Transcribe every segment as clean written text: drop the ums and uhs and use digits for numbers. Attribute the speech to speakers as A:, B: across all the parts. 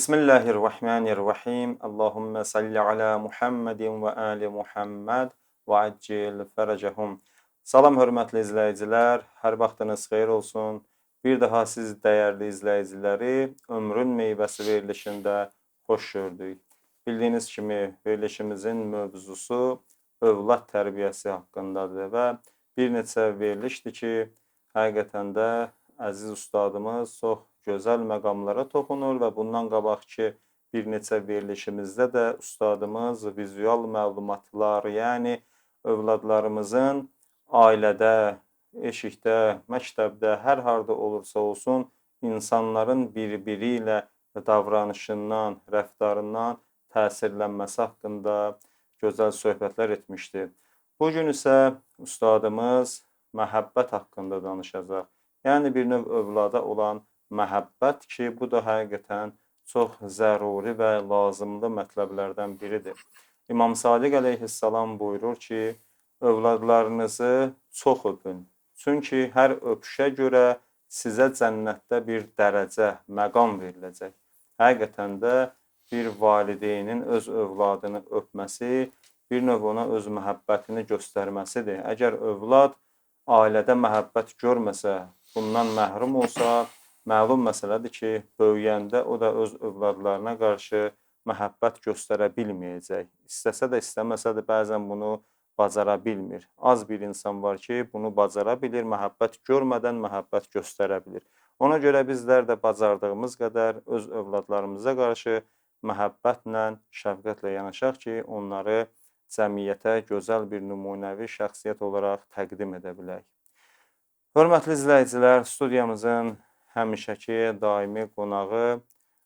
A: Bismillahirrahmanirrahim. Allahümme salli ala Muhammedin və ali Muhammed və accil fərəcəhum. Salam, hörmətli izləyicilər, hər vaxtınız xeyir olsun. Bir daha siz dəyərli izləyiciləri Ömrün Meyvəsi verilişində xoş gördük. Bildiyiniz kimi verilişimizin mövzusu övlad tərbiyəsi haqqındadır və bir neçə verilişdir ki, həqiqətən də əziz ustadımız çox gözəl məqamlara toxunur və bundan qabaqki bir neçə verilişimizdə də ustadımız vizual məlumatlar, yəni övladlarımızın ailədə, eşikdə, məktəbdə, hər harda olursa olsun, insanların bir-biri ilə davranışından, rəftarından təsirlənməsi haqqında gözəl söhbətlər etmişdir. Bugün isə ustadımız məhəbbət haqqında danışacaq. Yəni bir növ övlada olan məhəbbət ki, bu da həqiqətən çox zəruri və lazımlı mətləblərdən biridir. İmam Sadiq əleyhissalam buyurur ki, övladlarınızı çox öpün. Çünki hər öpüşə görə sizə cənnətdə bir dərəcə, məqam veriləcək. Həqiqətən də bir valideynin öz övladını öpməsi, bir növ ona öz məhəbbətini göstərməsidir. Əgər övlad ailədə məhəbbət görməsə, bundan məhrum olsa, məlum məsələdir ki, böyüyəndə o da öz övladlarına qarşı məhəbbət göstərə bilməyəcək. İstəsə də istəməsə də bəzən bunu bacara bilmir. Az bir insan var ki, bunu bacara bilir, məhəbbət görmədən məhəbbət göstərə bilir. Ona görə bizlər də bacardığımız qədər öz övladlarımıza qarşı məhəbbətlə, şəfqətlə yanaşaq ki, onları cəmiyyətə gözəl bir nümunəvi şəxsiyyət olaraq təqdim edə bilək. Hörmətli izləyicilər, studiyamızın həmişəki daimi qonağı,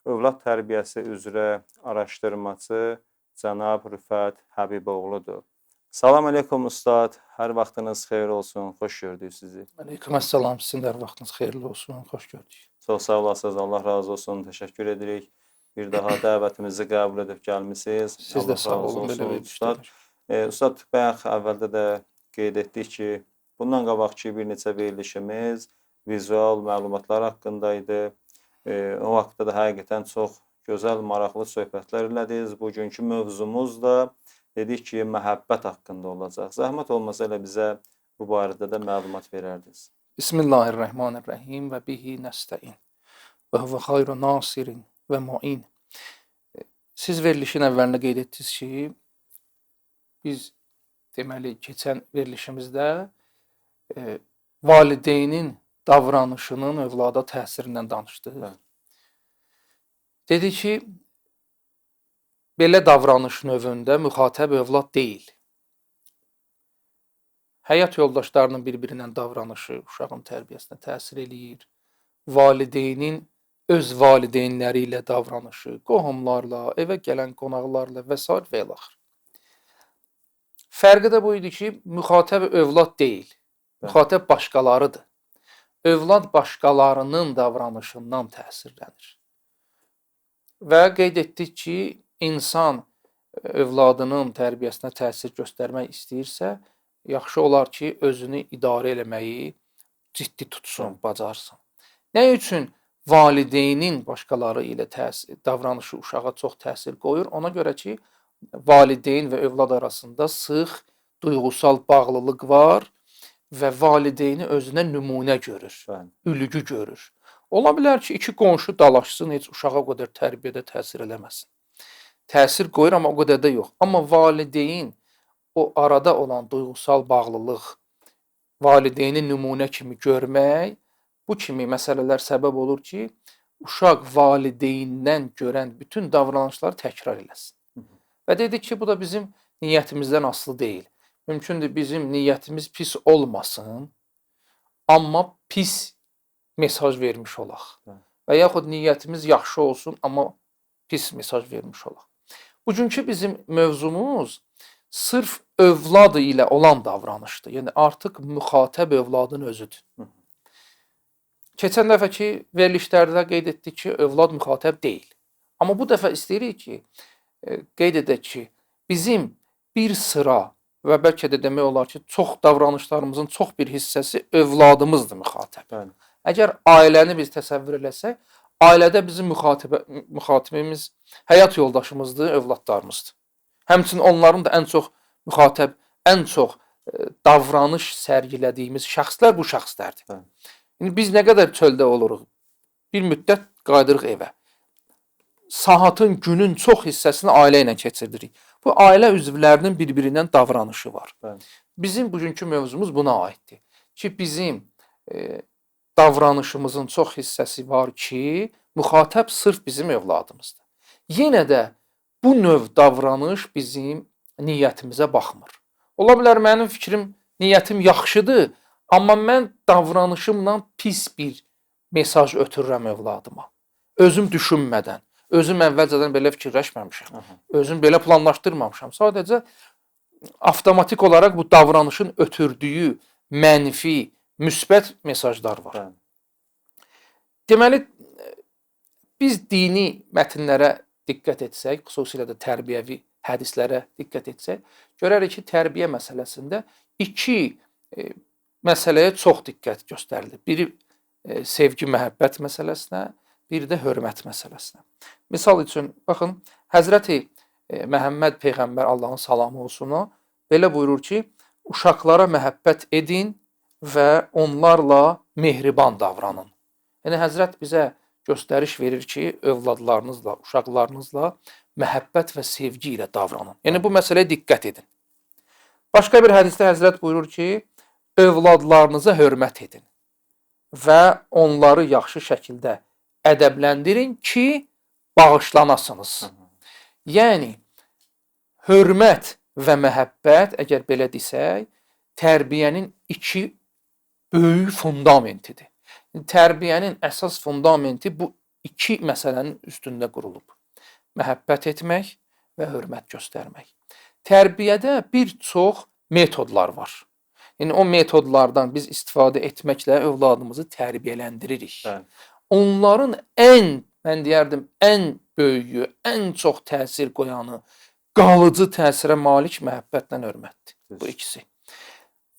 A: övlad tərbiyəsi üzrə araşdırmacı cənab Rüfət Həbiboğludur. Salam aleykum ustad, hər vaxtınız xeyir olsun, xoş gördük sizi.
B: Aleyküm əssalam, sizin də hər vaxtınız xeyirli olsun, xoş gördük.
A: Çox sağ olasınız, Allah razı olsun, təşəkkür edirik. Bir daha dəvətimizi qəbul edib gəlmişsiniz.
B: Siz də sağ olun, belə
A: ustad. Ustad, bayaq əvvəldə də qeyd etdik ki, bundan qabaqki bir neçə verilişimiz vizual məlumatlar haqqındaydı. O vaxtda da həqiqətən çox gözəl, maraqlı söhbətlər elədiniz. Bugünkü mövzumuz da dedik ki, məhəbbət haqqında olacaq. Zəhmət olmasa elə bizə bu barədə də məlumat verərdiniz.
B: Bismillahirrahmanirrahim və bihi nəstəin və huvə xayru nasirin və mu'in. Siz verilişin əvvəlində qeyd etdiniz ki, biz deməli keçən verilişimizdə valideynin davranışının övlada təsirindən danışdıq. Dedi ki, belə davranış növündə müxatəb övlad deyil. Həyat yoldaşlarının bir-birindən davranışı uşağın tərbiyəsinə təsir eləyir. Valideynin öz valideynləri ilə davranışı, qohumlarla, evə gələn qonaqlarla və s. və ilaxır. Fərqi də bu idi ki, müxatəb övlad deyil. Müxatəb başqalarıdır. Övlad başqalarının davranışından təsirlənir. Və qeyd etdik ki, insan övladının tərbiyəsinə təsir göstərmək istəyirsə, yaxşı olar ki, özünü idarə eləməyi ciddi tutsun, bacarsın. Nə üçün valideynin başqaları ilə davranışı uşağa çox təsir qoyur? Ona görə ki, valideyn və övlad arasında sıx, duyğusal bağlılıq var və valideyni özünə nümunə görür, ülgü görür. Ola bilər ki, iki qonşu dalaşsın, heç uşağa o qədər tərbiyədə təsir eləməsin. Təsir qoyur, amma o qədər də yox. Amma valideyn o arada olan duyğusal bağlılıq, valideyni nümunə kimi görmək, bu kimi məsələlər səbəb olur ki, uşaq valideyndən görən bütün davranışları təkrar eləsin. Və dedik ki, bu da bizim niyyətimizdən asılı deyil. Mümkündür bizim niyyətimiz pis olmasın, amma pis mesaj vermiş olaq. Və yaxud niyyətimiz yaxşı olsun, amma pis mesaj vermiş olaq. Bugünkü bizim mövzumuz sırf övladı ilə olan davranışdır. Yəni artıq müxatəb övladın özüdür. Keçən dəfəki verilişlərdə qeyd etdik ki, övlad müxatəb deyil. Amma bu dəfə istəyirik ki, qeyd edək ki, bizim bir sıra və bəlkə də demək olar ki, çox davranışlarımızın çox bir hissəsi övladımızdır müxatəb. Əgər ailəni biz təsəvvür eləsək, Ailədə bizim müxatibimiz həyat yoldaşımızdır, övladlarımızdır. Həmçinin onların da ən çox müxatib, ən çox davranış sərgilədiyimiz şəxslər bu şəxslərdir.
A: Bəli.
B: İndi biz nə qədər çöldə oluruq, bir müddət qayıdırıq evə. Saatın, günün çox hissəsini ailə ilə keçiririk. Bu ailə üzvlərinin bir-birindən davranışı var.
A: Bəli.
B: Bizim bugünkü mövzumuz buna aiddir. Ki bizim davranışımızın çox hissəsi var ki, müxatəb sırf bizim övladımızdır. Yenə də bu növ davranış bizim niyyətimizə baxmır. Ola bilər mənim fikrim, niyyətim yaxşıdır, amma mən davranışımla pis bir mesaj ötürürəm övladıma. Özüm düşünmədən, özüm əvvəlcədən belə fikirləşməmişəm, özüm belə planlaşdırmamışam. Sadəcə avtomatik olaraq bu davranışın ötürdüyü mənfi, müsbət mesajlar var.
A: Bəli.
B: Deməli, biz dini mətnlərə diqqət etsək, xüsusilə də tərbiyəvi hədislərə diqqət etsək, görərik ki, tərbiyə məsələsində iki məsələyə çox diqqət göstərilir. Biri sevgi, məhəbbət məsələsinə, biri də hörmət məsələsinə. Misal üçün, baxın, Həzrəti Məhəmməd Peyğəmbər, Allahın salamı olsun, belə buyurur ki, uşaqlara məhəbbət edin və onlarla mehriban davranın. Yəni, Həzrət bizə göstəriş verir ki, övladlarınızla, uşaqlarınızla məhəbbət və sevgi ilə davranın. Yəni, bu məsələyə diqqət edin. Başqa bir hədisdə Həzrət buyurur ki, övladlarınıza hörmət edin və onları yaxşı şəkildə ədəbləndirin ki, bağışlanasınız. Yəni, hörmət və məhəbbət, əgər belə desək, tərbiyənin iki böyük fundamentidir. Tərbiyənin əsas fundamenti bu iki məsələnin üstündə qurulub. Məhəbbət etmək və hörmət göstərmək. Tərbiyədə bir çox metodlar var. Yəni, o metodlardan biz istifadə etməklə övladımızı tərbiyələndiririk.
A: Bəli.
B: Onların mən deyərdim, ən böyüyü, ən çox təsir qoyanı, qalıcı təsirə malik məhəbbətlə hörmətdir. Bu ikisi.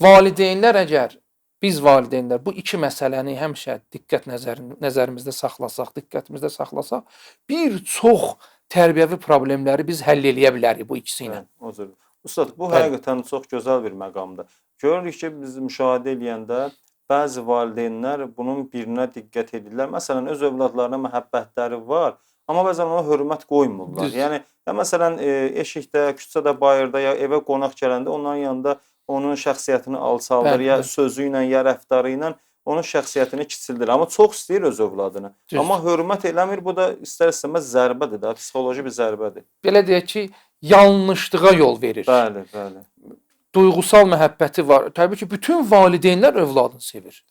B: Valideynlər əgər, biz valideynlər bu iki məsələni həmişə diqqət nəzərimizdə saxlasaq, diqqətimizdə saxlasaq, bir çox tərbiyəvi problemləri biz həll eləyə bilərik bu ikisi ilə.
A: Ustad, bu həqiqətən çox gözəl bir məqamdır. Görürük ki, biz müşahidə edəndə bəzi valideynlər bunun birinə diqqət edirlər. Məsələn, öz övladlarına məhəbbətləri var, amma bəzən ona hörmət qoymurlar. Yəni, məsələn, eşikdə, küçədə, bayırda, ya evə qonaq gələndə onların yanında onun şəxsiyyətini alçaldır, ya sözü ilə, ya rəftarı ilə onun şəxsiyyətini kiçildir. Amma çox istəyir öz övladını. Amma hörmət eləmir, bu da istər-istəməz zərbədir də, psixoloji bir zərbədir.
B: Belə deyək ki, yanlışlığa yol verir.
A: Bəli, bəli.
B: Duygusal məhəbbəti var. Təbii ki, bütün valideynlər övladını sevir.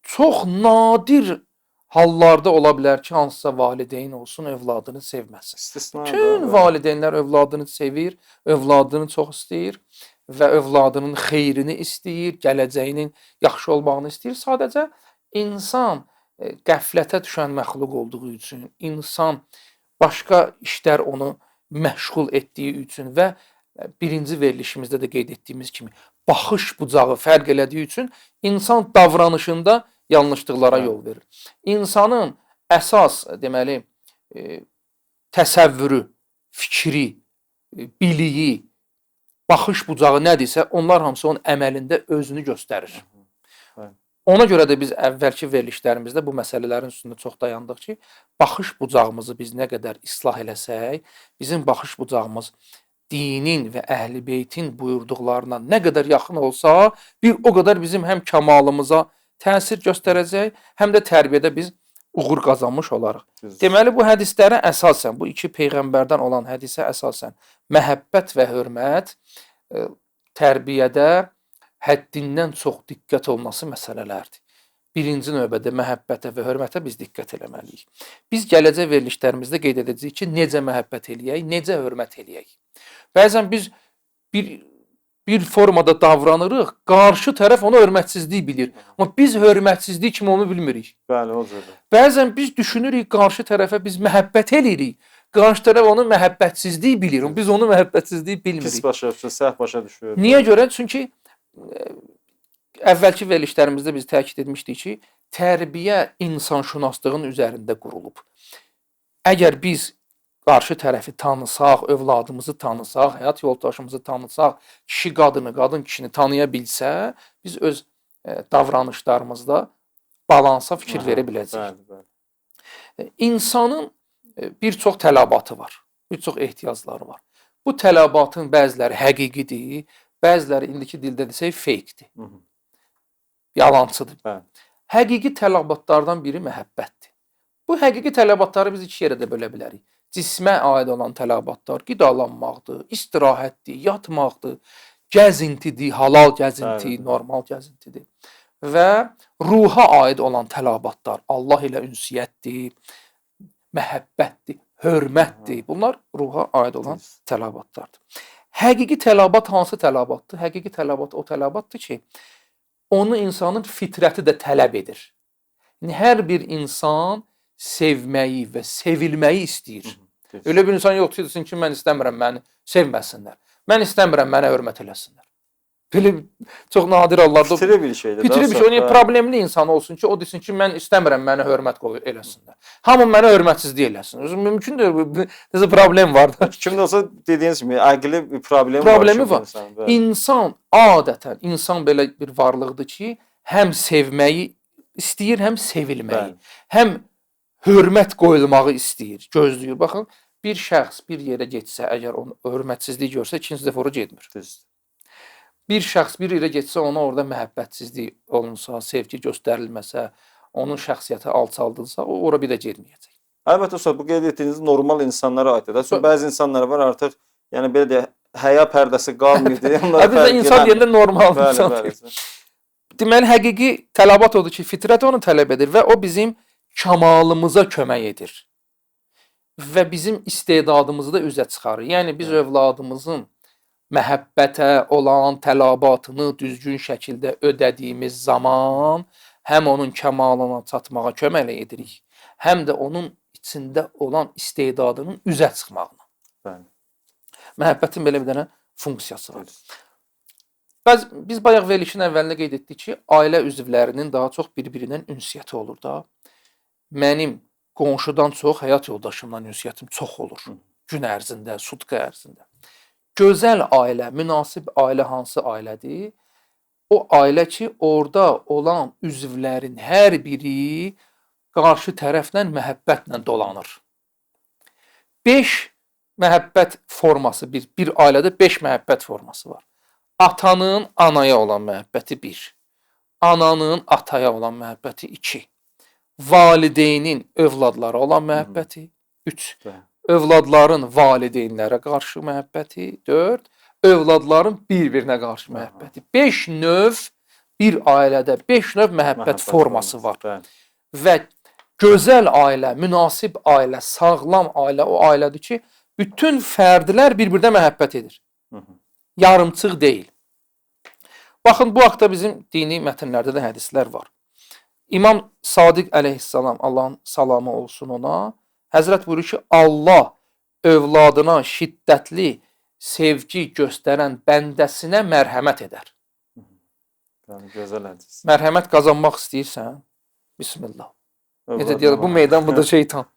B: Çox nadir hallarda ola bilər ki, hansısa valideyn olsun, övladını sevməsin. Bütün valideynlər övladını sevir, övladını çox istəyir və övladının xeyrini istəyir, gələcəyinin yaxşı olmağını istəyir. Sadəcə insan qəflətə düşən məxluq olduğu üçün, insan başqa işlər onu məşğul etdiyi üçün və birinci verilişimizdə də qeyd etdiyimiz kimi baxış bucağı fərq elədiyi üçün insan davranışında yanlışlıqlara yol verir. İnsanın əsas, deməli, təsəvvürü, fikri, biliyi, baxış bucağı nədirsə, onlar hamısı onun əməlində özünü göstərir. Ona görə də biz əvvəlki verilişlərimizdə bu məsələlərin üstündə çox dayandıq ki, baxış bucağımızı biz nə qədər islah eləsək, bizim baxış bucağımız dinin və əhl-i beytin buyurduqlarına nə qədər yaxın olsa, bir o qədər bizim həm kamalımıza təsir göstərəcək, həm də tərbiyədə biz uğur qazanmış olarıq. Deməli, bu hədislərə əsasən, bu iki peyğəmbərdən olan hədisə əsasən məhəbbət və hörmət tərbiyədə həddindən çox diqqət olması məsələlərdir. Birinci növbədə məhəbbətə və hörmətə biz diqqət eləməliyik. Biz gələcək verilişlərimizdə qeyd edəcəyik ki, necə məhəbbət eləyək, necə hörmət eləyək. Bəzən biz bir formada davranırıq, qarşı tərəf ona hörmətsizlik bilir. Amma biz hörmətsizlik kimi onu bilmirik.
A: Bəli, o cürdə.
B: Bəzən biz düşünürük, qarşı tərəfə biz məhəbbət eləyirik. Qarşı tərəf onu məhəbbətsizlik bilir. Biz onu məhəbbətsizlik bilmirik.
A: Pis başa düşür, səhv başa düşür.
B: Niyə görə? Çünki əvvəlki verilişlərimizdə biz təkid etmişdik ki, tərbiyə insanşünaslığın üzərində qurulub. Əgər biz qarşı tərəfi tanısaq, övladımızı tanısaq, həyat yoldaşımızı tanısaq, kişi qadını, qadın kişini tanıya bilsə, biz öz davranışlarımızda balansa fikir verə biləcəyik. İnsanın bir çox tələbatı var, bir çox ehtiyacları var. Bu tələbatın bəziləri həqiqidir, bəziləri indiki dildə desək fake-dir. Yalancıdır. Həqiqi tələbatlardan biri məhəbbətdir. Bu həqiqi tələbatları biz iki yerə də bölə bilərik. Cismə aid olan tələbatlar qidalanmaqdır, istirahətdir, yatmaqdır, gəzintidir, halal gəzinti, normal gəzintidir. Və ruha aid olan tələbatlar Allah ilə ünsiyyətdir, məhəbbətdir, hörmətdir. Bunlar ruha aid olan tələbatlardır. Həqiqi tələbat hansı tələbatdır? Həqiqi tələbat o tələbatdır ki, onu insanın fitrəti də tələb edir. Yəni, hər bir insan sevməyi və sevilməyi istəyir. Öyle bir insan yoxdur ki, mən istəmirəm məni sevməsinlər. Mən istəmirəm mənə hörmət eləsinlər. Belə çox nadir hallarda
A: Fitrə bir şeydir.
B: Fitrə bir şey. Yəni problemli insan olsun ki, o desin ki, mən istəmirəm mənə hörmət eləsinlər. Hamı mənə hörmətsizlik eləsin. Mümkündür, necə problem var da.
A: Kimdə olsa dediyiniz kimi əqli bir
B: problemi var. İnsan adətən insan belə bir varlıqdır ki, həm sevməyi istəyir, həm sevilməyi, həm hörmət qoyulmağı istəyir, gözləyir. Baxın, bir şəxs bir yerə getsə, əgər onu hörmətsizlik görsə, ikinci dəfə ora getmir. Bir şəxs bir yerə getsə, ona orada məhəbbətsizlik olunsa, sevgi göstərilməsə, onun şəxsiyyəti alçaldılsa, o ora bir də getməyəcək.
A: Əlbəttə, bu qeyd etdiyiniz normal insanlara aiddir. Çünki bəzi insanlar var artıq, yəni belə deyək, həya pərdəsi qalmır.
B: Biz də insan deyəndə normal insan deyil. Deməli, həqiqi tələbat odur ki, fitrət onu tələb edir və o bizim kamalımıza kömək edir. Və bizim istedadımızı da üzə çıxarır. Yəni, biz övladımızın məhəbbətə olan tələbatını düzgün şəkildə ödədiyimiz zaman həm onun kəmalına çatmağa kömək edirik, həm də onun içində olan istedadının üzə çıxmağına. Məhəbbətin belə bir dənə funksiyası var. Biz bayaq verilişin əvvəlində qeyd etdik ki, ailə üzvlərinin daha çox bir-birindən ünsiyyəti olur da. Mənim qonşudan çox həyat yoldaşımla ünsiyyətim çox olur. Gün ərzində, sutka ərzində. Gözəl ailə, münasib ailə hansı ailədir? O ailə ki, orada olan üzvlərin hər biri qarşı tərəflə məhəbbətlə dolanır. 5 məhəbbət forması, bir ailədə 5 məhəbbət forması var. Atanın anaya olan məhəbbəti 1, ananın ataya olan məhəbbəti 2, valideynin övladlara olan məhəbbəti 3, övladların valideynlərə qarşı məhəbbəti 4, övladların bir-birinə qarşı məhəbbəti. 5 növ bir ailədə 5 növ məhəbbət forması var. Və gözəl ailə, münasib ailə, sağlam ailə o ailədir ki, bütün fərdlər bir-birinə məhəbbət edir. Yarımçıq deyil. Baxın, bu haqda bizim dini mətnlərdə də hədislər var. İmam Sadiq əleyhissalam, Allahın salamı olsun ona, Həzrət buyurur ki, Allah övladına şiddətli sevgi göstərən bəndəsinə mərhəmət edər.
A: Gözəl hədis.
B: Mərhəmət qazanmaq istəyirsən, bismillah. Necə deyirlər, bu meydan, bu da şeytan.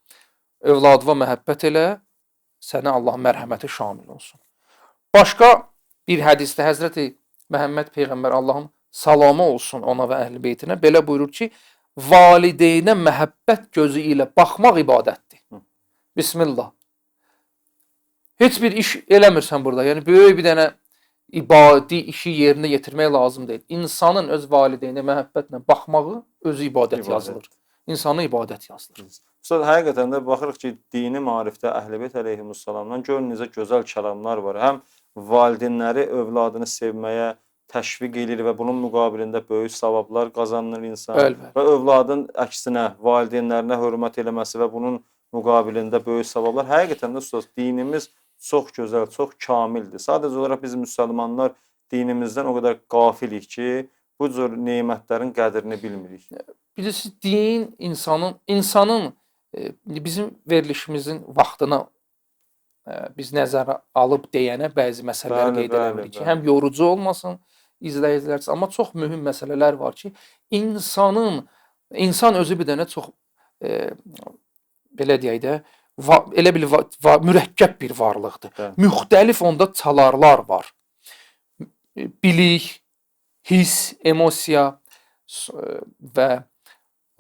B: Övladıva məhəbbət elə, sənə Allah mərhəməti şamil olsun. Başqa bir hədisdə Həzrəti Məhəmməd Peyğəmbər Allahın salamı olsun ona və əhl-i beytinə belə buyurur ki, valideynə məhəbbət gözü ilə baxmaq ibadətdir. Bismillah. Heç bir iş eləmirsən burada. Yəni, böyük bir dənə ibadi işi yerinə yetirmək lazım deyil. İnsanın öz valideynə məhəbbətlə baxmağı özü ibadət yazılır. İnsana ibadət yazılır.
A: Sonra həqiqətən də baxırıq ki, dini maarifdə Əhl-i-Beyt əleyhimussalamdan görün necə gözəl kəlamlar var. Həm valideynləri övladını sevməyə təşviq edir və bunun müqabilində böyük savablar qazanır insan. Və övladın əksinə valideynlərinə hörmət eləməsi və bunun müqabilində böyük savablar. Həqiqətən də dinimiz çox gözəl, çox kamildir. Sadəcə olaraq biz müsəlmanlar dinimizdən o qədər qafilik ki, bu cür nemətlərin qədrini bilmirik.
B: Bilirsiniz, din insanın bizim verilişimizin vaxtına biz nəzərə alıb deyənə bəzi məsələləri qeyd eləmirik ki, həm yorucu olmasın izləyicilər, amma çox mühüm məsələlər var ki, insanın İnsan özü bir dənə çox belə deyək də, elə bil mürəkkəb bir varlıqdır.
A: Bəli.
B: Müxtəlif onda çalarlar var. Bilik, hiss, emosiya və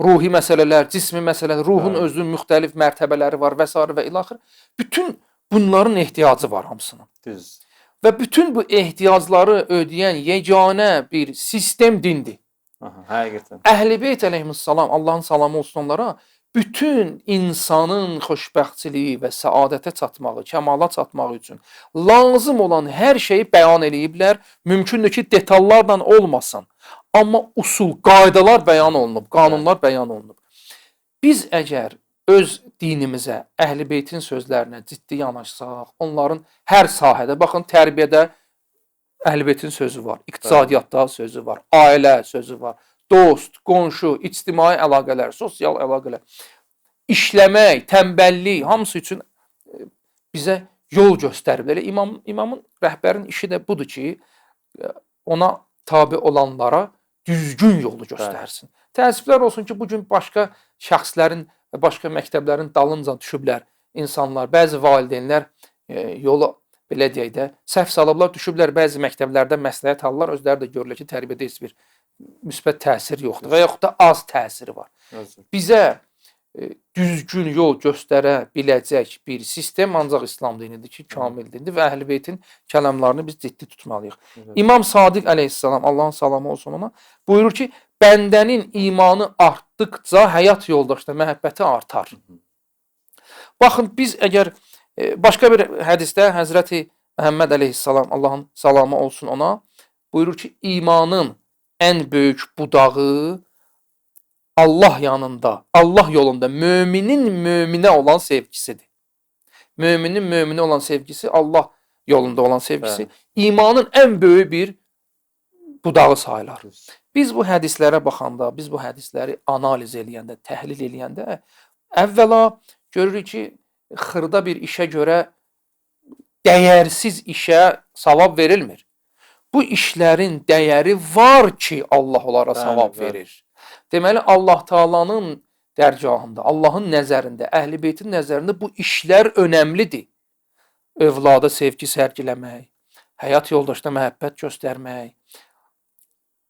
B: ruhi məsələlər, cismi məsələlər, ruhun
A: Bəli.
B: özünün müxtəlif mərtəbələri var və s. və ilaxır. Bütün bunların ehtiyacı var hamısının.
A: Düz.
B: Və bütün bu ehtiyacları ödəyən yeganə bir sistem dindir.
A: Aha, həqiqətən.
B: Əhl-i Beyt əleyhissalam, Allahın salamı olsun onlara, bütün insanın xoşbəxtçiliyi və səadətə çatmağı, kəmala çatmağı üçün lazım olan hər şeyi bəyan eləyiblər. Mümkündür ki, detallarla olmasın. Amma usul, qaydalar bəyan olunub, qanunlar bəyan olunub. Biz əgər öz dinimizə, Əhl-i Beytin sözlərinə ciddi yanaşsaq, onların hər sahədə, baxın, tərbiyədə Əhl-i Beytin sözü var, iqtisadiyyatda sözü var, ailə sözü var, dost, qonşu, ictimai əlaqələr, sosial əlaqələr, işləmək, tənbəllik, hamısı üçün bizə yol göstəriblər. İmamın, rəhbərin işi də budur ki, ona tabi olanlara düzgün yolu göstərsin. Təəssüflər olsun ki, bugün başqa şəxslərin, başqa məktəblərin dalınca düşüblər insanlar, bəzi valideynlər yolu belə deyək də, səhv salıblar, düşüblər bəzi məktəblərdə məsləhət alırlar, özləri də görürlər ki, tərbiyədə heç bir müsbət təsir yoxdur və yaxud da az təsiri var. Bizə düzgün yol göstərə biləcək bir sistem ancaq İslam dinidir ki, kamil dindir və Əhl-i Beytin kəlamlarını biz ciddi tutmalıyıq. İmam Sadiq əleyhissalam, Allahın salamı olsun ona, buyurur ki, bəndənin imanı artdıqca həyat yoldaşda məhəbbəti artar. Baxın, biz əgər başqa bir hədisdə Həzrəti Məhəmməd əleyhissalam, Allahın salamı olsun ona, buyurur ki, imanın ən böyük budağı Allah yanında, Allah yolunda möminin möminə olan sevgisidir. Möminin möminə olan sevgisi, Allah yolunda olan sevgisi, imanın ən böyük bir budağı sayılar. Biz bu hədislərə baxanda, biz bu hədisləri analiz eləyəndə, təhlil eləyəndə, əvvəla görürük ki, xırda bir işə görə dəyərsiz işə savab verilmir. Bu işlərin dəyəri var ki, Allah onlara savab verir. Deməli, Allah Taala'nın dərgahında, Allahın nəzərində, Əhl-i Beytin nəzərində bu işlər önəmlidir. Övlada sevgi sərgiləmək, həyat yoldaşına məhəbbət göstərmək,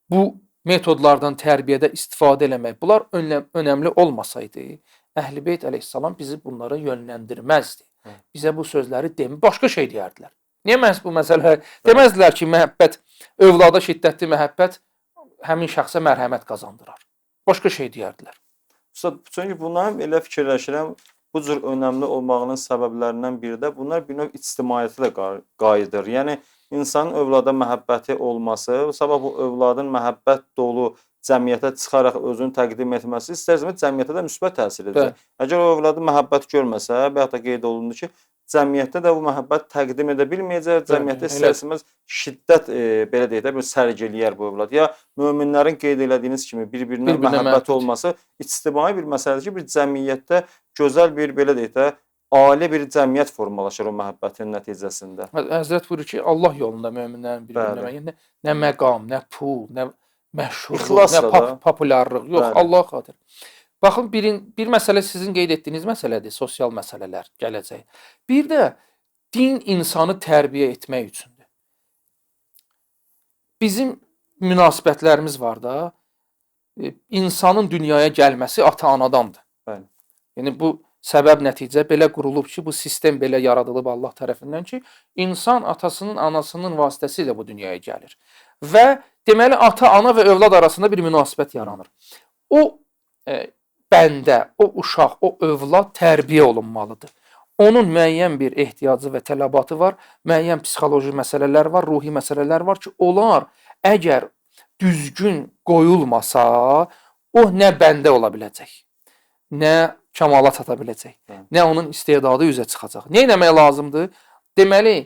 B: bu metodlardan tərbiyədə istifadə eləmək, bunlar önəmli olmasaydı, Əhl-i Beyt əleyhissalam bizi bunlara yönləndirməzdi. Bizə bu sözləri demir, başqa şey deyərdilər. Niyə məhz bu məsələ? Deməzdilər ki, məhəbbət, övlada şiddətli məhəbbət həmin şəxsə mərhəmət qazandırar. Başqa şey deyərdilər.
A: Çünki bunların elə fikirləşirəm, bu cür önəmli olmağının səbəblərindən biri də bunlar bir növ ictimaiyyətə də qayıdır. Yəni, insanın övlada məhəbbəti olması, sabah bu övladın məhəbbət dolu cəmiyyətə çıxaraq özünü təqdim etməsi istərsəmə cəmiyyətə də müsbət təsir edəcək. Əgər o övladı məhəbbət görməsə, və yaxud da qeyd olundu ki, cəmiyyətdə də bu məhəbbət təqdim edə bilməyəcək, cəmiyyətdə istərsəməz şiddət, belə deyək də, bir sərgiləyər bu övlad. Ya möminlərin qeyd elədiyiniz kimi bir-birinə məhəbbət olması ictimai bir məsələdir ki, bir cəmiyyətdə gözəl bir, belə deyək də, ali bir cəmiyyət formalaşır o məhəbbətin nəticəsində.
B: Həzrət buyurur ki, Allah yolunda möminlərin bir-birinə, nə məqam, nə pul, nə məşhurluq, nə populyarlıq, yox, Allah xatir. Baxın, bir məsələ sizin qeyd etdiyiniz məsələdir, sosial məsələlər gələcək. Bir də din insanı tərbiyə etmək üçündür. Bizim münasibətlərimiz var da, insanın dünyaya gəlməsi ata-anadandır. Yəni, bu səbəb nəticə belə qurulub ki, bu sistem belə yaradılıb Allah tərəfindən ki, insan atasının, anasının vasitəsilə bu dünyaya gəlir. Və deməli, ata-ana və övlad arasında bir münasibət yaranır. O bəndə, o uşaq, o övlad tərbiyə olunmalıdır. Onun müəyyən bir ehtiyacı və tələbatı var, müəyyən psixoloji məsələlər var, ruhi məsələlər var ki, onlar əgər düzgün qoyulmasa, o nə bəndə ola biləcək, nə kamala çata biləcək, nə onun istedadı üzə çıxacaq. Nə etmək lazımdır? Deməli,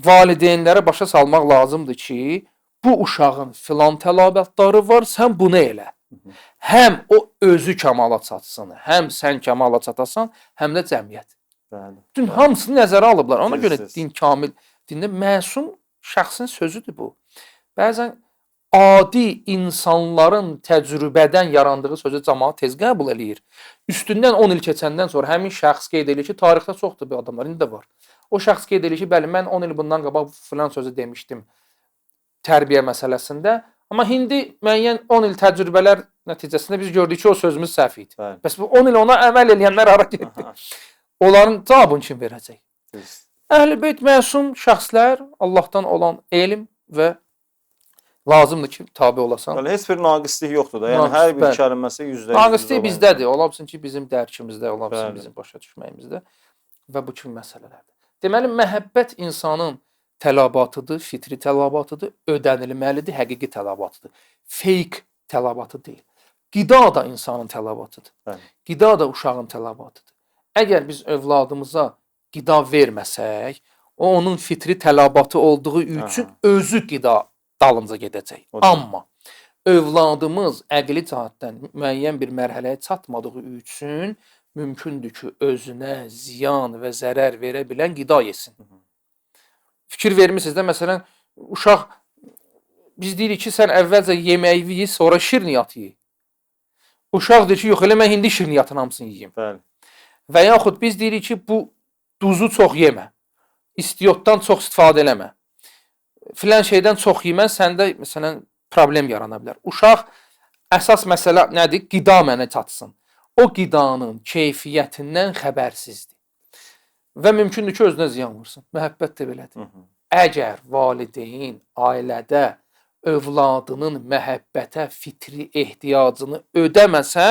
B: valideynlərə başa salmaq lazımdır ki, bu uşağın filan tələbatları var, sən bunu elə. Həm o özü kamala çatsın, həm sən kamala çatasan, həm də cəmiyyət. Bütün hamısını nəzərə alıblar. Ona görə din kamil, dində məsum şəxsin sözüdür bu. Bəzən adi insanların təcrübədən yarandığı sözü cəmaət tez qəbul eləyir. Üstündən 10 il keçəndən sonra həmin şəxs qeyd edir ki, tarixdə çoxdur bu adamlar, indi də var. O şəxs qeyd edir ki, bəli, mən 10 il bundan qabaq filan sözü demişdim tərbiyə məsələsində. Amma indi müəyyən 10 il təcrübələr nəticəsində biz gördük ki, o sözümüz səhv idi.
A: Bəli.
B: Bəs bu 10 il ona əməl edənlər hara getdi? Onların cavabını kim verəcək? Əhl-i-Beyt məsum şəxslər, Allahdan olan elm və lazımdır ki, tabe olasan.
A: Yəni heç bir naqislik yoxdur da. Yəni
B: Naqis,
A: hər bir
B: bəli.
A: kəlməsi %100
B: Naqislik
A: olan.
B: bizdədir. Ola bilsin ki, bizim dərkimizdə, ola bilsin
A: Bəli.
B: bizim başa düşməyimizdə və bu kimi məsələlərdir. Deməli, məhəbbət insanın tələbatıdır, fitri tələbatıdır, ödənilməlidir, həqiqi tələbatıdır. Fake tələbatı deyil. Qida da insanın tələbatıdır.
A: Bəli.
B: Qida da uşağın tələbatıdır. Əgər biz övladımıza qida verməsək, o onun fitri tələbatı olduğu üçün özü qida dalınca gedəcək. Amma övladımız əqli cəhətdən müəyyən bir mərhələyə çatmadığı üçün mümkündür ki, özünə ziyan və zərər verə bilən qida yesin. Fikir vermisiniz də, məsələn, uşaq, biz deyirik ki, sən əvvəlcə yeməyi ye, sonra şirniyyat ye. Uşaq deyir ki, yox, elə mən indi şirniyyatın hamısını yeyeyim.
A: Bəli.
B: Və yaxud biz deyirik ki, bu duzu çox yemə, istiyotdan çox istifadə eləmə. Filan şeydən çox yemə, səndə məsələn problem yarana bilər. Uşaq əsas məsələ nədir? Qida mənə çatsın. O qidanın keyfiyyətindən xəbərsizdir. Və mümkündür ki, özünə ziyan vursun. Məhəbbət də belədir. Əgər valideyn ailədə övladının məhəbbətə, fitri ehtiyacını ödəməsə,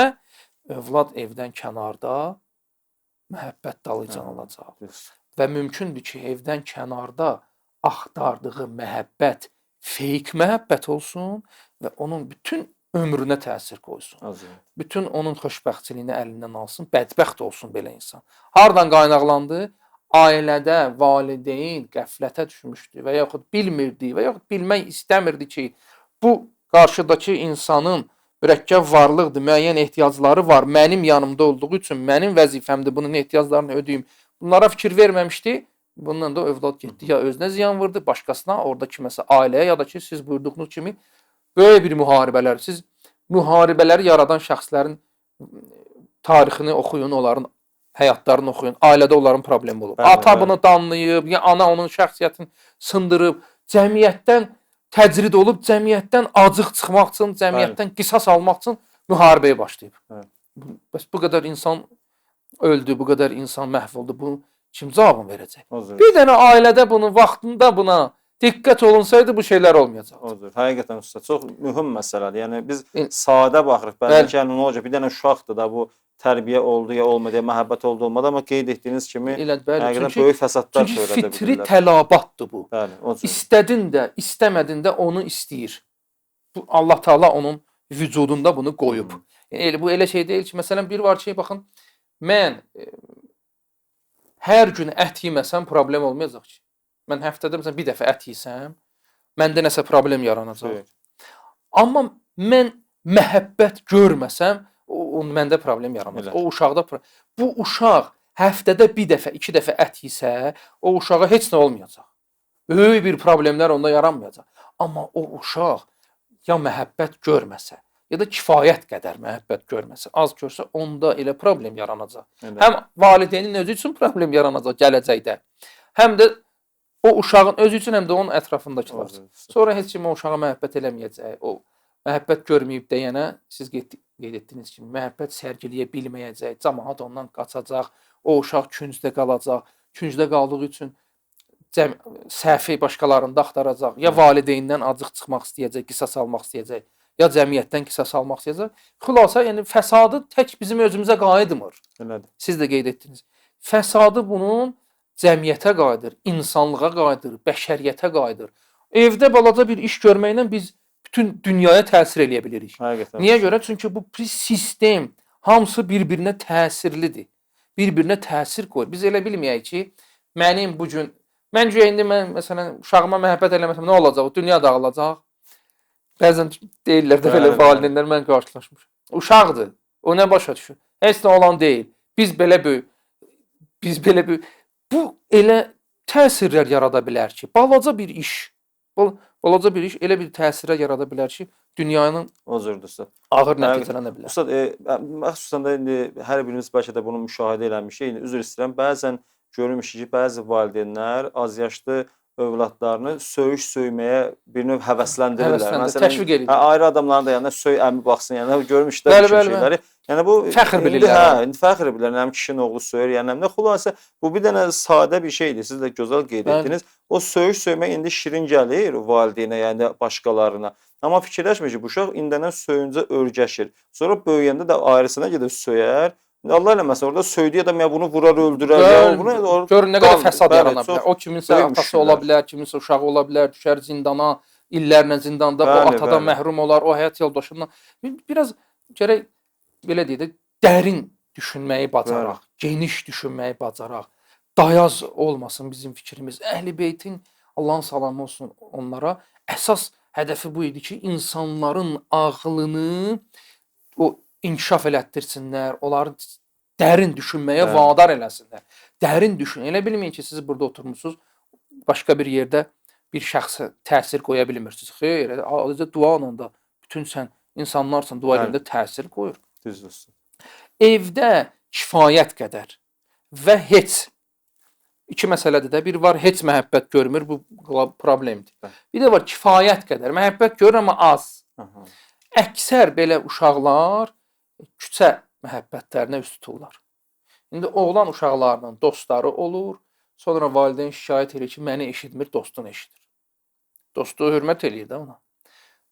B: övlad evdən kənarda məhəbbət dalıcan olacaq. Və mümkündür ki, evdən kənarda axtardığı məhəbbət fake məhəbbət olsun və onun bütün ömrünə təsir qoysun. Bütün onun xoşbəxtçiliyini əlindən alsın, bədbəxt olsun belə insan. Hardan qaynaqlandı? Ailədə valideyn qəflətə düşmüşdü və yaxud bilmirdi və yaxud bilmək istəmirdi ki, bu qarşıdakı insanın mürəkkəb varlıqdır, müəyyən ehtiyacları var, mənim yanımda olduğu üçün mənim vəzifəmdir bunun ehtiyaclarını ödəyim. Bunlara fikir verməmişdi. Bundan da övlad getdi. Ya özünə ziyan vurdu, başqasına, orada kiməsə ailəyə, ya da ki, siz buyurduğunuz kimi böyle bir müharibələr. Siz müharibələri yaradan şəxslərin tarixini oxuyun, onların həyatlarını oxuyun. Ailədə onların problemi olub. Ata bunu danlayıb, ya ana onun şəxsiyyətini sındırıb, cəmiyyətdən təcrid olub, cəmiyyətdən acıq çıxmaq üçün, cəmiyyətdən qisas almaq üçün müharibəyə başlayıb. Bəs bu qədər insan öldü, bu qədər insan məhv oldu. Bu kim cavabını verəcək? Bir dənə ailədə bunu, vaxtında buna diqqət olunsaydı bu şeylər olmayacaqdı.
A: Həqiqətən usta, çox mühüm məsələdir. Yəni biz sadə baxırıq. Bəlkə yəni nə olacaq? Bir dənə uşaqdır da bu tərbiyə oldu ya olmadı, ya məhəbbət oldu olmadı, amma qeyd etdiyiniz kimi həqiqətən böyük fəsadlar törədə bilirlər.
B: Çünki fitri tələbatdır bu.
A: Bəli, o cür.
B: İstədin də, istəmədin də onu istəyir. Bu Allah Taala onun vücudunda bunu qoyub. Yəni bu elə şey deyil ki, məsələn bir var ki, baxın, mən hər gün ət yeməsəm problem olmayacaq ki. Mən həftədə məsələn bir dəfə ət yesəm, məndə nəsə problem yaranacaq. Amma mən məhəbbət görməsəm, məndə problem yaranacaq. O uşaqda bu uşaq həftədə bir dəfə, 2 dəfə ət yesə, o uşağa heç nə olmayacaq. Böyük bir problemlər onda yaranmayacaq. Amma o uşaq ya məhəbbət görməsə, ya da kifayət qədər məhəbbət görməsə, az görsə, onda elə problem yaranacaq. Həm valideynin özü üçün problem yaranacaq gələcəkdə, həm də o uşağın özü üçün, həm də onun ətrafındakılar üçün. Sonra heç kim o uşağa məhəbbət eləməyəcək. O məhəbbət görməyib deyənə, siz qeyd etdiyiniz kimi, məhəbbət sərgiləyə bilməyəcək, cəmaət ondan qaçacaq, o uşaq küncdə qalacaq, küncdə qaldığı üçün səhvi başqalarında axtaracaq, ya valideyndən acıq çıxmaq istəyəcək, qisas almaq istəyəcək, ya cəmiyyətdən qisas almaq istəyəcək. Xülasə, yəni fəsadı tək bizim özümüzə qayıdmır. Siz də qeyd etdiniz. Fəsadı bunun cəmiyyətə qayıdır, insanlığa qayıdır, bəşəriyyətə qayıdır. Evdə balaca bir iş görməklə biz bütün dünyaya təsir eləyə bilirik. Niyə görə? Çünki bu sistem hamısı bir-birinə təsirlidir. Bir-birinə təsir qoyur. Biz elə bilməyək ki, mənim bu gün, mən indi məsələn uşağıma məhəbbət eləməsəm nə olacaq? Dünya dağılacaq. Bəzən deyirlər də belə valideynlər, mən qarşılaşmışam. Uşaqdır. O nə başa düşür? Heç nə olan deyil. Biz belə böyük. Bu elə təsirlər yarada bilər ki, balaca bir iş. balaca bir iş elə bir təsirə yarada bilər ki, dünyanın
A: O cürdür Ustad.
B: ağır nəticələnə bilər.
A: Ustad, məxsusən də indi hər birimiz bəlkə də bunu müşahidə eləmişik. İndi üzr istəyirəm. Bəzən görmüşük ki, bəzi valideynlər azyaşlı övladlarını söyməyə bir növ həvəsləndirirlər.
B: Təşviq edir.
A: Ayrı adamların da yanında söy əmi baxsın, yəni görmüşlər bu şeyləri. Yəni bu
B: fəxr bilirlər.
A: İndi fəxr bilirlər. Həm kişinin oğlu söyür, yəni həm də xülasə bu bir dənə sadə bir şeydir. Siz də gözəl qeyd etdiniz. O söymək indi şirin gəlir valideynə, yəni başqalarına. Amma fikirləşmir ki, bu uşaq indənən söyüncə örgəşir. Sonra böyüyəndə də ayrısına gedib söyər. Allah eləməsin, orada söydüyü adam ya bunu vurar, öldürər.
B: Gör nə qədər fəsad yarana bilər. O kiminsə atası ola bilər, kiminsə uşağı ola bilər, düşər zindana, illərlə zindanda, o atadan məhrum olar, o həyat yoldaşından. Biraz gərək belə deyək də, dərin düşünməyi bacaraq, geniş düşünməyi bacaraq, dayaz olmasın bizim fikrimiz. Əhl-i Beytin, Allahın salamı olsun onlara, əsas hədəfi bu idi ki, insanların ağlını o inkişaf elətdirsinlər, onları dərin düşünməyə vadar eləsinlər. Dərin düşün. Elə bilməyin ki, siz burada oturmusunuz, başqa bir yerdə bir şəxsə təsir qoya bilmirsiniz. Xeyr, adicə dua onda bütün sən insanlarsan, dua edəndə təsir qoyur.
A: Düzdür.
B: Evdə kifayət qədər və heç iki məsələdir də. Bir var heç məhəbbət görmür, bu problemdir. Bir də var kifayət qədər. Məhəbbət görür, amma az. Əksər belə uşaqlar küçə məhəbbətlərinə üst tuturlar. İndi oğlan uşaqlarının dostları olur, sonra valideyn şikayət edir ki, məni eşitmir, dostunu eşidir. Dostu hörmət eləyir də ona.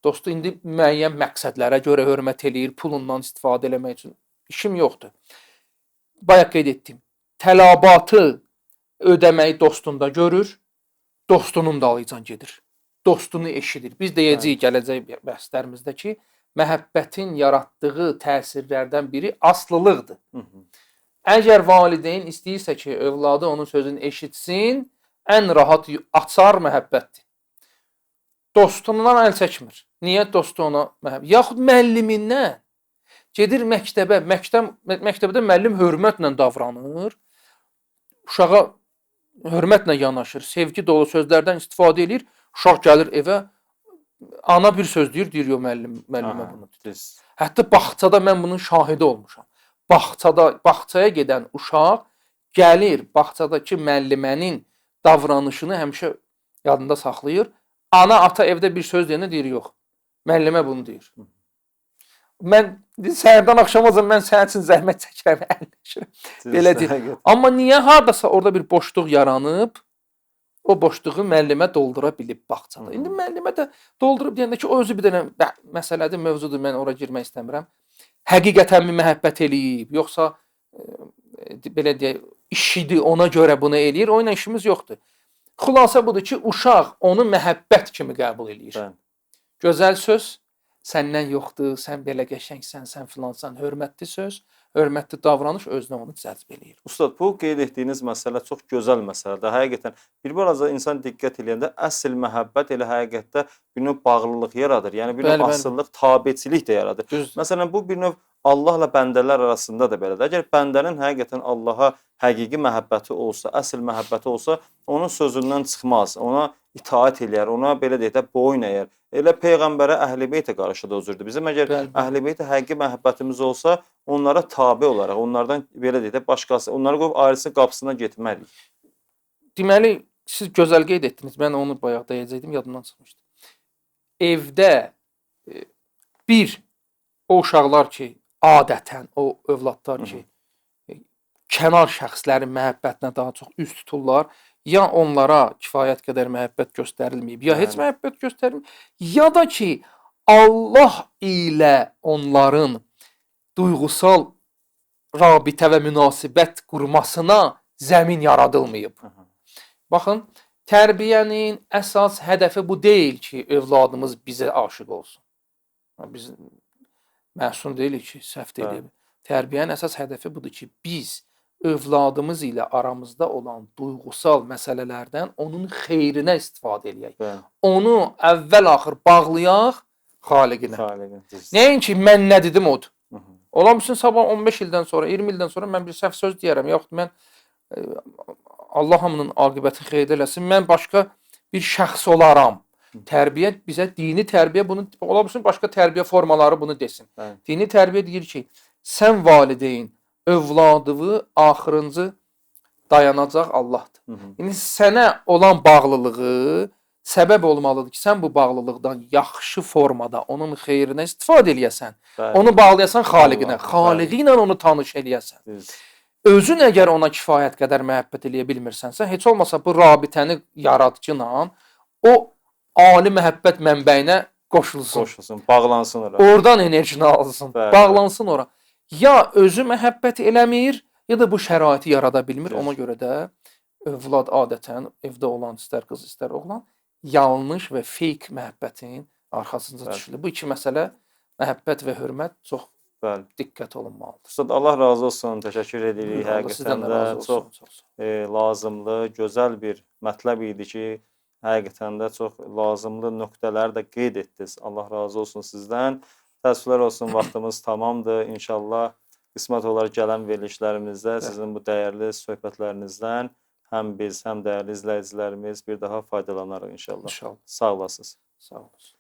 B: Dostu indi müəyyən məqsədlərə görə hörmət eləyir, pulundan istifadə eləmək üçün. İşim yoxdur. Bayaq qeyd etdim. Tələbatı ödəməyi dostunda görür, dostunun dalıycan gedir. Dostunu eşidir. Biz deyəcəyik gələcək bəhslərimizdə ki, məhəbbətin yaratdığı təsirlərdən biri aslılıqdır. Əgər valideyn istəyirsə ki, övladı onun sözünü eşitsin, ən rahat açar məhəbbətdir. Dostundan əl çəkmir. Niyə dostu ona məhəbbət? Yaxud müəllimindən gedir məktəbə. Məktəbdə müəllim hörmətlə davranır. Uşağa hörmətlə yanaşır. Sevgi dolu sözlərdən istifadə edir. Uşaq gəlir evə. Ana bir söz deyir yox müəllimə bunu. Hətta bağçada mən bunun şahidi olmuşam. Bağçaya gedən uşaq gəlir, bağçadakı müəllimənin davranışını həmişə yadında saxlayır. Ana, ata evdə bir söz deyəndə deyir yox. Müəllimə bunu deyir. Mən səhərdən axşamacan mən sənin üçün zəhmət çəkirəm, əlləşirəm. Belə deyir. Amma niyə hardasa orada bir boşluq yaranıb? O boşluğu müəllimə doldura bilib bağçada. İndi müəllimə də doldurub deyəndə ki, o özü bir dənə məsələdir, mövzudur, mən ora girmək istəmirəm. Həqiqətənmi məhəbbət eləyib, yoxsa belə deyək, işidir, ona görə bunu eləyir, o ilə işimiz yoxdur. Xülasə budur ki, uşaq onu məhəbbət kimi qəbul eləyir. Gözəl söz səndən yoxdur, sən belə qəşəngsən, sən filansan, hörmətli söz, hörmətli davranış özünə onu cəzb eləyir.
A: Ustad, bu qeyd etdiyiniz məsələ çox gözəl məsələdir. Həqiqətən bir balaca insan diqqət eləyəndə əsl məhəbbət elə həqiqətdə bir növ bağlılıq yaradır. Yəni bir növ asıllıq, tabeçilik də yaradır. Məsələn, bu bir növ Allahla bəndələr arasında da belədir. Əgər bəndənin həqiqətən Allaha həqiqi məhəbbəti olsa, əsl məhəbbəti olsa, onun sözündən çıxmaz, ona itaat eləyər, ona belə deyək də boyun əyər. Elə Peyğəmbərə Əhl-i Beytə qarşı da özürdür. Bizim əgər Əhl-i Beytə həqiqi məhəbbətimiz olsa, onlara tabe olaraq, onlardan belə deyək də başqası, onları qoyub ayrısı qapısına getməliyik.
B: Deməli, siz gözəl qeyd etdiniz. Mən onu bayaq deyəcəkdim, yadımdan çıxmışdı. Evdə o uşaqlar ki, adətən o övladlar ki, kənar şəxslərin məhəbbətinə daha çox üst tuturlar, ya onlara kifayət qədər məhəbbət göstərilməyib, ya heç məhəbbət göstərilməyib, ya da ki, Allah ilə onların duyğusal rabitə və münasibət qurmasına zəmin yaradılmayıb. Baxın, tərbiyənin əsas hədəfi bu deyil ki, övladımız bizə aşiq olsun. Biz məsum deyilik ki, səhv deyilik. Tərbiyənin əsas hədəfi budur ki, biz övladımız ilə aramızda olan duyğusal məsələlərdən onun xeyrinə istifadə eləyək. Onu əvvəl-axır bağlayaq xaliqinə. Nəinki mən nə dedim odur. Ola bilsin sabah 15 ildən sonra, 20 ildən sonra mən bir səhv söz deyərəm, yaxud mən Allah hamının aqibətini xeyir eləsin, mən başqa bir şəxs olaram. Tərbiyə bizə dini tərbiyə bunu ola bilsin başqa tərbiyə formaları bunu desin.
A: Bəli.
B: Dini tərbiyə deyir ki, sən valideyn övladını axırıncı dayanacaq Allahdır. İndi sənə olan bağlılığı səbəb olmalıdır ki, sən bu bağlılıqdan yaxşı formada onun xeyrinə istifadə eləyəsən.
A: Bəli.
B: Onu bağlayasan xaliqinə,
A: Allah,
B: xaliqi ilə onu tanış eləyəsən.
A: Düz.
B: Özün əgər ona kifayət qədər məhəbbət eləyə bilmirsənsə, heç olmasa bu rabitəni yaradıcıyla o ali məhəbbət mənbəyinə qoşulsun.
A: Qoşulsun, bağlansın ora.
B: Oradan enerjini alsın,
A: Bəli.
B: bağlansın ora. Ya özü məhəbbət eləmir, ya da bu şəraiti yarada bilmir.
A: Düz.
B: Ona görə də övlad adətən evdə olan istər qız, istər oğlan yanlış və fake məhəbbətin arxasınca
A: Bəli.
B: düşürlər. Bu iki məsələ məhəbbət və hörmət çox
A: Bəli.
B: diqqət olunmalıdır.
A: Ustad, Allah razı olsun. Təşəkkür edirik.
B: Allah sizdən
A: Həqiqətən
B: də
A: də
B: razı olsun.
A: çox lazımlı, gözəl bir mətləb idi ki, həqiqətən də çox lazımlı nöqtələri də qeyd etdiniz. Allah razı olsun sizdən. Təəssüflər olsun, vaxtımız tamamdır. İnşallah qismət olar gələn verilişlərimizdə sizin bu dəyərli söhbətlərinizdən həm biz, həm dəyərli izləyicilərimiz bir daha faydalanarıq inşallah.
B: İnşallah.
A: Sağ olasınız.
B: Sağ olun.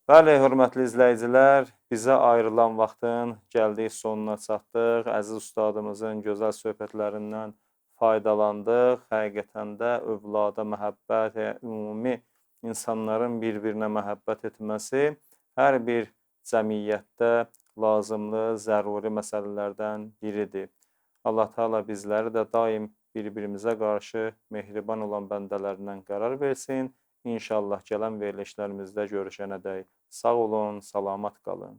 A: Bəli, hörmətli izləyicilər, bizə ayrılan vaxtın gəldik sonuna çatdıq. Əziz ustadımızın gözəl söhbətlərindən faydalandıq. Həqiqətən də övlada məhəbbət, ümumi insanların bir-birinə məhəbbət etməsi hər bir cəmiyyətdə lazımlı, zəruri məsələlərdən biridir. Allah Teala bizləri də daim bir-birimizə qarşı mehriban olan bəndələrindən qərar versin. İnşallah gələn verilişlərimizdə görüşənədək sağ olun, salamat qalın.